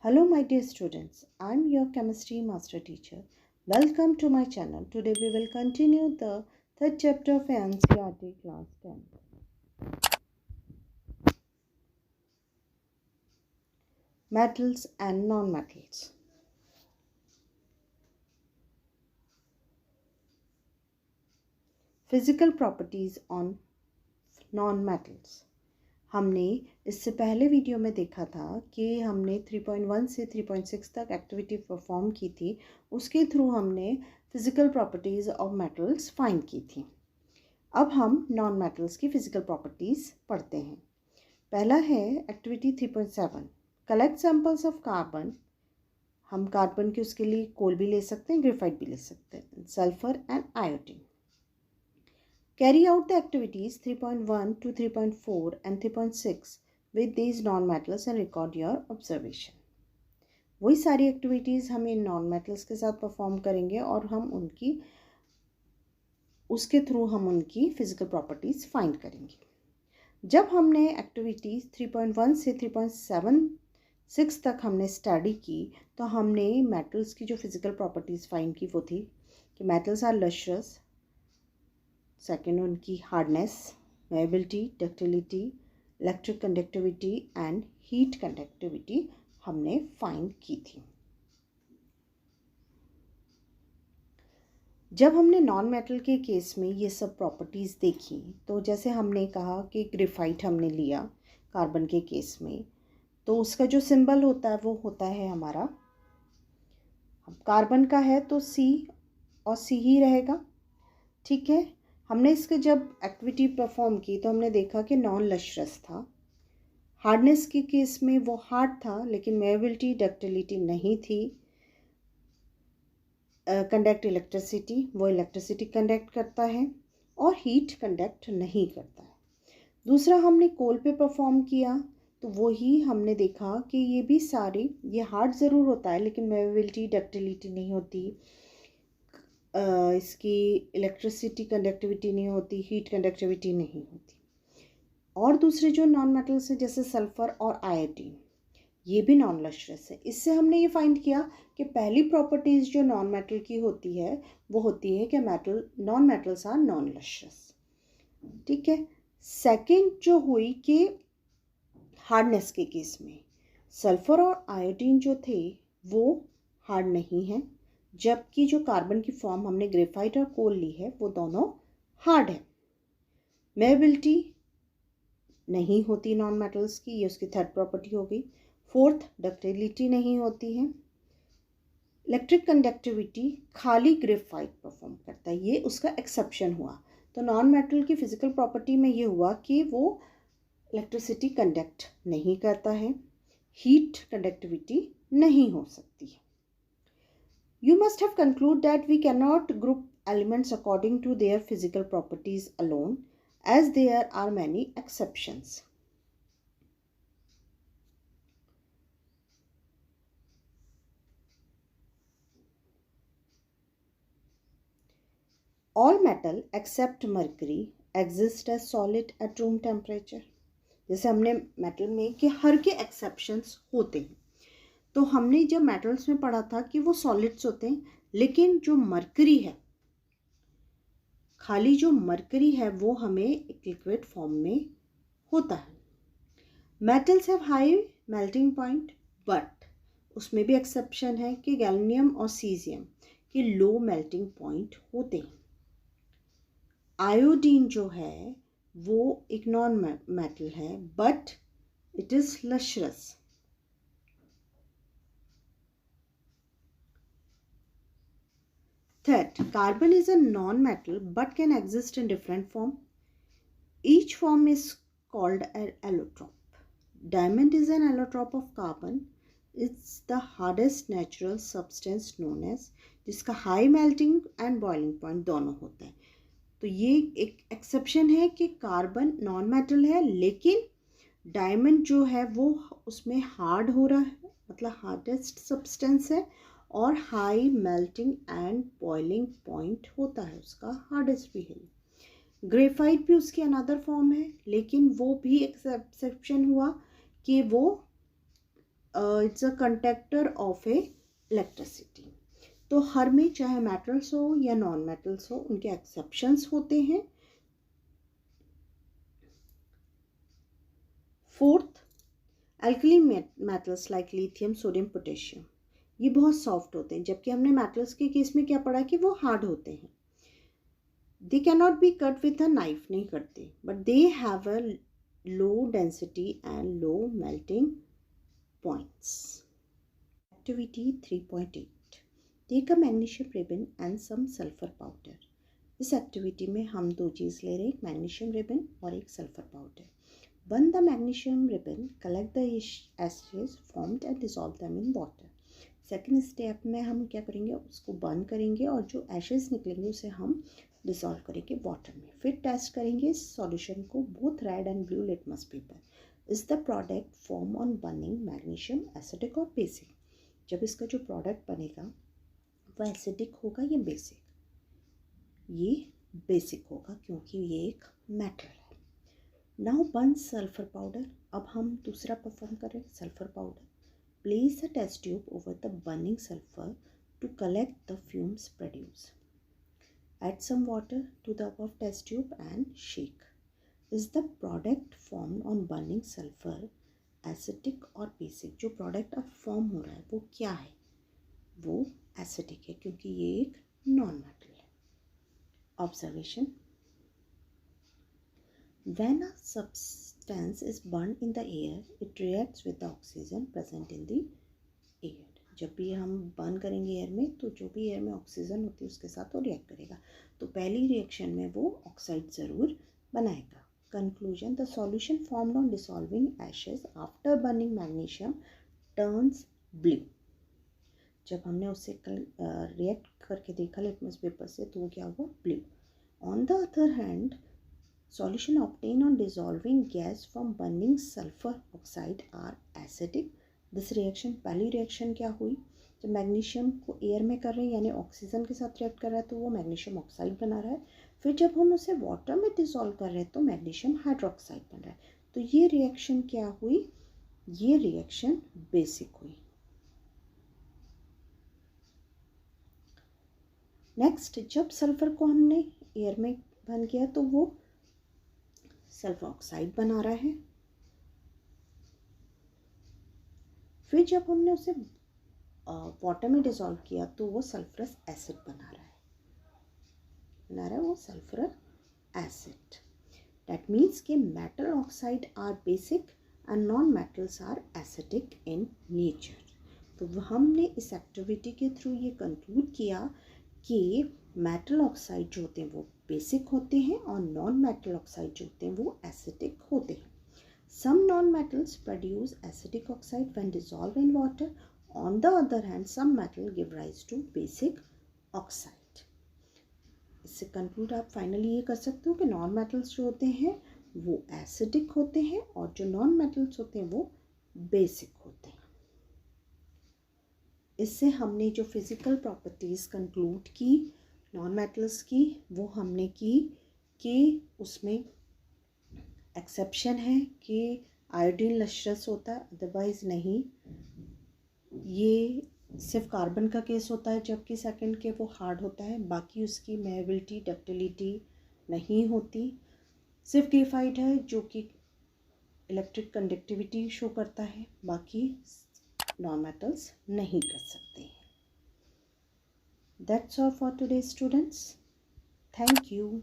Hello my dear students, I am your chemistry master teacher. Welcome to my channel. Today we will continue the third chapter of NCERT class 10. Metals and non-metals. Physical properties on non-metals. हमने इससे पहले video में देखा था कि हमने 3.1 से 3.6 तक एक्टिविटी परफॉर्म की थी। उसके थ्रू हमने physical properties of metals find की थी। अब हम नॉन मेटल्स की फ़िज़िकल प्रॉपर्टीज़ पढ़ते हैं। पहला है activity 3.7 collect samples of carbon. हम कार्बन के उसके लिए कोल भी ले सकते हैं, ग्रेफाइट भी ले सकते हैं, sulphur and iodine. Carry out the activities 3.1 to 3.4 and 3.6 with these non-metals and record your observation. वही सारी एक्टिविटीज़ हम इन नॉन मेटल्स के साथ परफॉर्म करेंगे और हम उसके थ्रू हम उनकी फिज़िकल प्रॉपर्टीज़ फाइंड करेंगे। जब हमने एक्टिविटीज़ 3.1 से 3.76 तक हमने स्टडी की तो हमने मेटल्स की जो फिज़िकल प्रॉपर्टीज़ फाइंड की वो थी कि मेटल्स आर लस्ट्रस, सेकेंड उनकी hardness, viability, ductility, electric conductivity and heat conductivity हमने फाइंड की थी। जब हमने नॉन मेटल के केस में ये सब प्रॉपर्टीज़ देखी तो जैसे हमने कहा कि ग्रेफाइट हमने लिया कार्बन के केस में, तो उसका जो सिंबल होता है वो होता है हमारा, कार्बन का है तो C और C ही रहेगा। ठीक है, हमने इसके जब एक्टिविटी परफॉर्म की तो हमने देखा कि नॉन लस्ट्रस था। हार्डनेस के केस में वो हार्ड था लेकिन मेबिलिटी, डक्टिलिटी नहीं थी। कंडक्ट इलेक्ट्रिसिटी, वो इलेक्ट्रिसिटी कंडक्ट करता है और हीट कंडक्ट नहीं करता है। दूसरा हमने कोल पे परफॉर्म किया तो वो ही हमने देखा कि ये भी सारी, ये हार्ड ज़रूर होता है लेकिन मेबिलिटी, डक्टिलिटी नहीं होती, इसकी इलेक्ट्रिसिटी कंडक्टिविटी नहीं होती, हीट कंडक्टिविटी नहीं होती। और दूसरे जो नॉन मेटल्स हैं जैसे सल्फ़र और आयोडीन, ये भी नॉन लस्ट्रस है। इससे हमने ये फाइंड किया कि पहली प्रॉपर्टीज़ जो नॉन मेटल की होती है वो होती है कि non metals are non lustrous. ठीक है, सेकंड जो हुई कि हार्डनेस के केस में सल्फ़र और आयोडीन जो थे वो हार्ड नहीं है, जबकि जो कार्बन की फॉर्म हमने ग्रेफाइट और कोल ली है वो दोनों हार्ड है। मेबिलिटी नहीं होती नॉन मेटल्स की, ये उसकी थर्ड प्रॉपर्टी हो गई। फोर्थ, डक्टिलिटी नहीं होती है। इलेक्ट्रिक कंडक्टिविटी खाली ग्रेफाइट परफॉर्म करता है, ये उसका एक्सेप्शन हुआ। तो नॉन मेटल की फिजिकल प्रॉपर्टी में ये हुआ कि वो इलेक्ट्रिसिटी कंडक्ट नहीं करता है, हीट कंडक्टिविटी नहीं हो सकती है। You must have concluded that we cannot group elements according to their physical properties alone, as there are many exceptions. All metal except mercury exist as solid at room temperature. जैसे हमने metal में कि हर के exceptions होते हैं, तो हमने जब मेटल्स में पढ़ा था कि वो सॉलिड्स होते हैं, लेकिन जो मरकरी है, खाली जो मरकरी है वो हमें एक लिक्विड फॉर्म में होता है। Metals have high melting point, but उसमें भी एक्सेप्शन है कि गैलियम और सीजियम के लो मेल्टिंग पॉइंट होते हैं। आयोडीन जो है वो एक नॉन मेटल है, but it is lustrous. Third, carbon is a non-metal but can exist in different form. Each form is called an allotrope. Diamond is an allotrope of carbon. It's the hardest natural substance known as, जिसका high melting and boiling point दोनों होता है। तो ये एक exception है कि carbon non metal है लेकिन डायमंड जो है वो उसमें हार्ड हो रहा है, मतलब हार्डेस्ट सब्सटेंस है और high melting and boiling point होता है, उसका हार्डेस्ट भी है। ग्रेफाइट भी उसकी अनदर फॉर्म है लेकिन वो भी एक्सेप्शन हुआ कि वो it's a conductor of A electricity. तो हर में चाहे मेटल्स हो या नॉन मेटल्स हो उनके एक्सेप्शंस होते हैं। Fourth, alkali metals like lithium, sodium, potassium, ये बहुत सॉफ्ट होते हैं, जबकि हमने मेटल्स के केस में क्या पढ़ा कि वो हार्ड होते हैं। They can not be cut with a knife, नहीं कटते, but they have a low density and low melting points. Activity 3.8, take a magnesium ribbon and some sulphur powder. इस एक्टिविटी में हम दो चीज़ ले रहे हैं, एक मैग्नीशियम रिबन और एक sulphur powder. Burn the magnesium ribbon, collect the Ashes formed and dissolve them in water. Second step में हम क्या करेंगे, उसको बर्न करेंगे और जो एशेज निकलेंगे उसे हम डिसॉल्व करेंगे वाटर में। फिर टेस्ट करेंगे सॉल्यूशन को, both red and blue litmus paper. Is the product form on burning magnesium acidic और बेसिक। जब इसका जो प्रोडक्ट बनेगा वो एसिडिक होगा या बेसिक, ये बेसिक होगा क्योंकि ये एक मेटल है। नाउ बर्न सल्फर पाउडर, अब हम दूसरा परफॉर्म करें sulphur powder. Place a test tube over the burning sulphur to collect the fumes produce. Add some water to the above test tube and shake. Is the product formed on burning sulfur acidic और basic? जो product अब form हो रहा है वो क्या है, वो acidic है क्योंकि ये एक non metal है। Observation: when a substance is burned in the air, it reacts with the oxygen present in the air. जब भी हम बर्न करेंगे एयर में तो जो भी एयर में ऑक्सीजन होती है उसके साथ वो रिएक्ट करेगा, तो पहली रिएक्शन में वो ऑक्साइड ज़रूर बनाएगा। Conclusion: the solution formed on dissolving Ashes after burning magnesium turns blue. जब हमने उससे रिएक्ट करके देखा लिटमस पेपर से तो वो क्या हुआ, blue. On the other hand, solution obtain on dissolving gas from burning sulphur oxide are acidic. This reaction, पहली रिएक्शन क्या हुई, जब मैग्नीशियम को एयर में कर रहे हैं यानी ऑक्सीजन के साथ रिएक्ट कर रहा है तो वो मैग्नीशियम ऑक्साइड बना रहा है। फिर जब हम उसे वाटर में डिसॉल्व कर रहे हैं तो मैग्नीशियम हाइड्रोक्साइड बन रहा है। तो ये रिएक्शन क्या हुई, ये रिएक्शन बेसिक हुई। नेक्स्ट, जब सल्फर को हमने एयर में बर्न किया तो वो सल्फर ऑक्साइड बना रहा है। फिर जब हमने उसे वाटर में डिसॉल्व किया तो वो सल्फरस एसिड बना रहा है वो सल्फरस एसिड। दैट मीन्स कि metal oxide are basic and non metals are acidic in nature. तो हमने इस एक्टिविटी के थ्रू ये कंक्लूड किया कि मेटल ऑक्साइड जो होते हैं वो बेसिक होते हैं और नॉन मेटल ऑक्साइड जो होते हैं वो एसिडिक होते हैं। Some non-metals produce acidic oxide when dissolved in water. On the other hand, some metal give rise to basic oxide. इससे कंक्लूड आप फाइनली ये कर सकते हो कि नॉन मेटल्स जो होते हैं वो एसिडिक होते हैं और जो नॉन मेटल्स होते हैं वो बेसिक होते हैं। इससे हमने जो फिजिकल प्रॉपर्टीज़ कंक्लूड की नॉन मेटल्स की वो हमने की कि उसमें एक्सेप्शन है कि आयोडीन लश्रस होता है, अदरवाइज़ नहीं। ये सिर्फ कार्बन का केस होता है जबकि सेकंड के वो हार्ड होता है, बाकी उसकी मेबिलिटी डक्टिलिटी नहीं होती। सिर्फ ग्रेफाइट है जो कि इलेक्ट्रिक कंडक्टिविटी शो करता है, बाकी नॉन मेटल्स नहीं कर सकते हैं। That's all for today students, thank you.